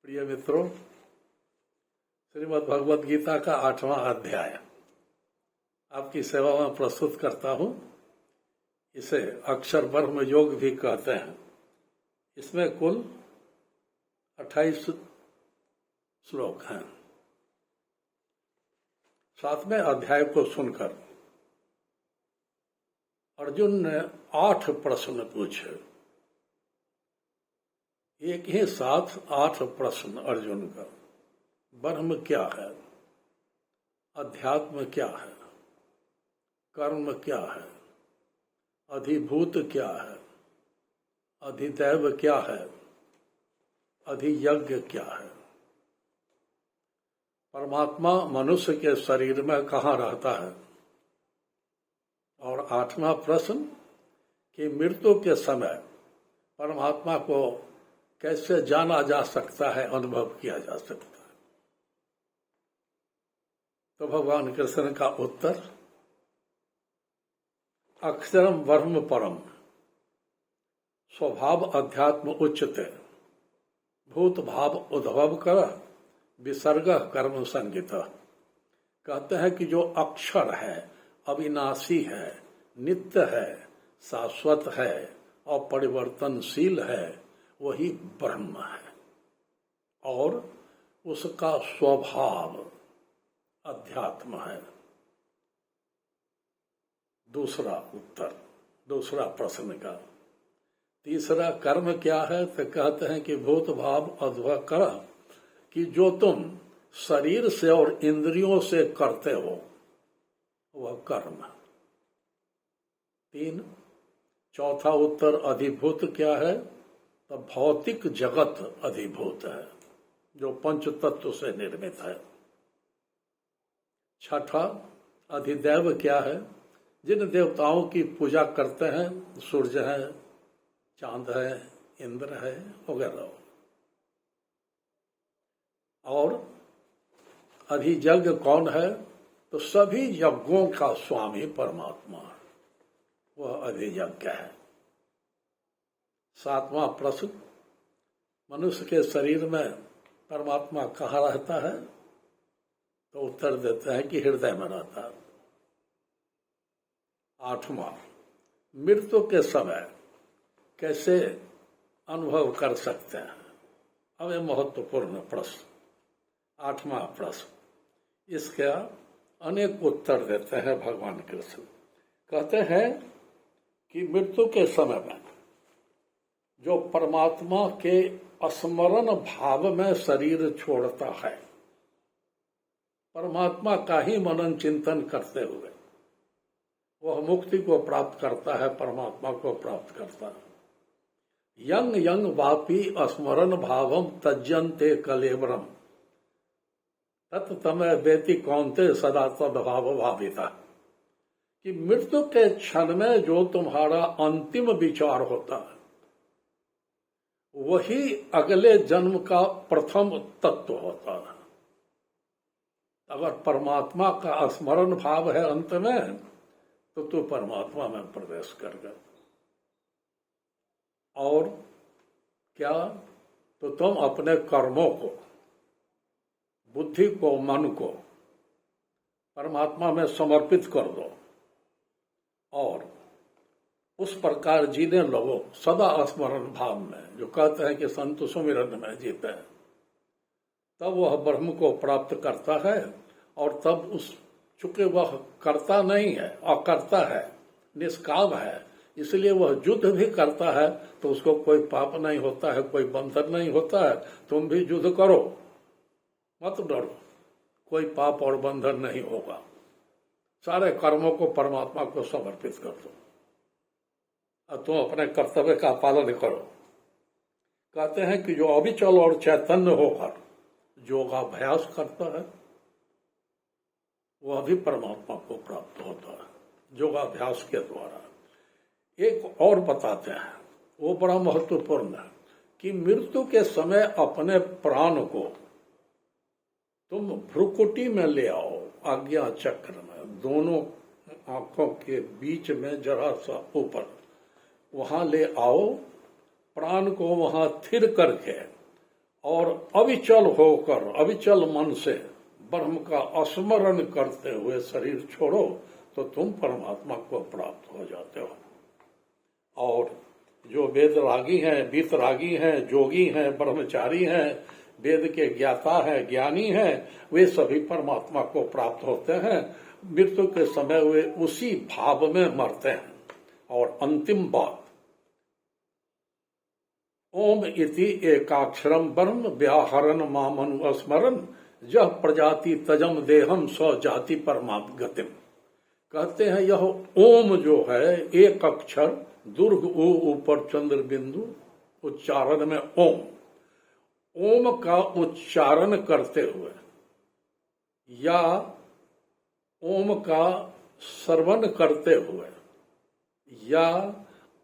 प्रिय मित्रों, श्रीमद् भगवद गीता का 8वां अध्याय आपकी सेवा में प्रस्तुत करता हूं। इसे अक्षर ब्रह्म योग भी कहते हैं। इसमें कुल 28 श्लोक हैं। 7वें अध्याय को सुनकर अर्जुन ने 8 प्रश्न पूछे। एक ही साथ 8 प्रश्न अर्जुन का। ब्रह्म क्या है, अध्यात्म क्या है, कर्म क्या है, अधिभूत क्या है, अधिदैव क्या है, अधियज्ञ क्या है, परमात्मा मनुष्य के शरीर में कहाँ रहता है, और 8वां प्रश्न कि मृत्यु के समय परमात्मा को कैसे जाना जा सकता है, अनुभव किया जा सकता है। तो भगवान कृष्ण का उत्तर, अक्षरम ब्रह्म परम स्वभाव अध्यात्म उच्चते भूत भाव उद्भव कर विसर्ग कर्म संगित। कहते हैं कि जो अक्षर है, अविनाशी है, नित्य है, शाश्वत है और परिवर्तनशील है, वही ब्रह्म है। और उसका स्वभाव अध्यात्म है। दूसरा उत्तर, दूसरा प्रश्न का। तीसरा कर्म क्या है, तो कहते हैं कि भूत भाव अध्व कर, कि जो तुम शरीर से और इंद्रियों से करते हो वह कर्म। 3। चौथा उत्तर अधिभूत क्या है, तो भौतिक जगत अधिभूत है जो पंच तत्व से निर्मित है। 6ठा अधिदैव क्या है, जिन देवताओं की पूजा करते हैं, सूर्य है, चांद है, इंद्र है वगैरह। और अधियज्ञ कौन है, तो सभी यज्ञों का स्वामी परमात्मा है, वह अधियज्ञ है। 7वां प्रश्न, मनुष्य के शरीर में परमात्मा कहाँ रहता है, तो उत्तर देते हैं कि हृदय में रहता है। 8वां, मृत्यु के समय कैसे अनुभव कर सकते हैं। अब यह महत्वपूर्ण प्रश्न, 8वां प्रश्न, इसका अनेक उत्तर देते हैं भगवान कृष्ण। कहते हैं कि मृत्यु के समय में जो परमात्मा के स्मरण भाव में शरीर छोड़ता है, परमात्मा का ही मनन चिंतन करते हुए वह मुक्ति को प्राप्त करता है, परमात्मा को प्राप्त करता है। यंग यंग वापी स्मरण भावम तज्जन्ते कलेवरम तत्तमय वेति कौन्ते सदा तद्भाव भाविता। कि मृत्यु के क्षण में जो तुम्हारा अंतिम विचार होता है, वही अगले जन्म का प्रथम तत्व होता है। अगर परमात्मा का स्मरण भाव है अंत में, तो तू परमात्मा में प्रवेश कर गए। और क्या, तो तुम अपने कर्मों को, बुद्धि को, मन को परमात्मा में समर्पित कर दो और उस प्रकार जीने लगो सदा स्मरण भाव में, जो कहते हैं कि संत सुमिरन में जीते हैं। तब वह ब्रह्म को प्राप्त करता है। और तब उस चूंकि वह करता नहीं है, अकर्ता है, निष्काम है, इसलिए वह युद्ध भी करता है तो उसको कोई पाप नहीं होता है, कोई बंधन नहीं होता है। तुम भी युद्ध करो, मत डरो, कोई पाप और बंधन नहीं होगा। सारे कर्मों को परमात्मा को समर्पित कर दो और तुम अपने कर्तव्य का पालन करो। कहते हैं कि जो अविचल और चैतन्य होकर योगाभ्यास करता है, वह भी परमात्मा को प्राप्त होता है योगाभ्यास के द्वारा। एक और बताते हैं, वो बड़ा महत्वपूर्ण है, कि मृत्यु के समय अपने प्राण को तुम भ्रुकुटी में ले आओ, आज्ञा चक्र में, दोनों आंखों के बीच में जरा सा ऊपर, वहां ले आओ, प्राण को वहां स्थिर करके और अविचल होकर, अविचल मन से ब्रह्म का स्मरण करते हुए शरीर छोड़ो तो तुम परमात्मा को प्राप्त हो जाते हो। और जो वेदरागी हैं, वीतरागी हैं, जोगी हैं, ब्रह्मचारी हैं, वेद के ज्ञाता हैं, ज्ञानी हैं, वे सभी परमात्मा को प्राप्त होते हैं। मृत्यु के समय वे उसी भाव में मरते हैं। और अंतिम बात, ओम इति एकाक्षरम ब्रह्म व्याहरण मामनु स्मरण यह प्रजाति तजम देहम स्व जाति परमात्म गतिम। कहते हैं यह ओम जो है, एक अक्षर, दुर्ग ऊ ऊपर चंद्र बिंदु, उच्चारण में ओम, ओम का उच्चारण करते हुए या ओम का श्रवण करते हुए या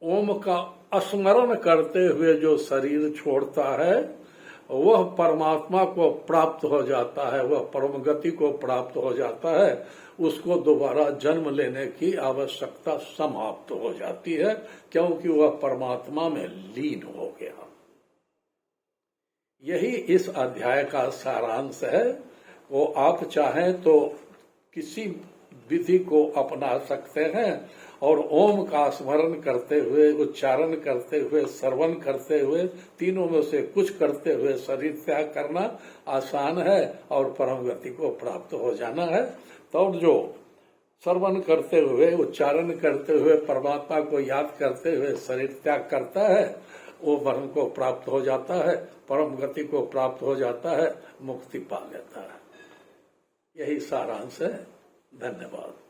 ओम का स्मरण करते हुए जो शरीर छोड़ता है वह परमात्मा को प्राप्त हो जाता है, वह परम गति को प्राप्त हो जाता है। उसको दोबारा जन्म लेने की आवश्यकता समाप्त हो जाती है, क्योंकि वह परमात्मा में लीन हो गया। यही इस अध्याय का सारांश है। वो आप चाहें तो किसी विधि को अपना सकते हैं और ओम का स्मरण करते हुए, उच्चारण करते हुए, श्रवण करते हुए, तीनों में से कुछ करते हुए शरीर त्याग करना आसान है और परम गति को प्राप्त हो जाना है। तो जो श्रवण करते हुए, उच्चारण करते हुए, परमात्मा को याद करते हुए शरीर त्याग करता है, वो ब्रह्म को प्राप्त हो जाता है, परम गति को प्राप्त हो जाता है, मुक्ति पा लेता है। यही सारांश है। धन्यवाद।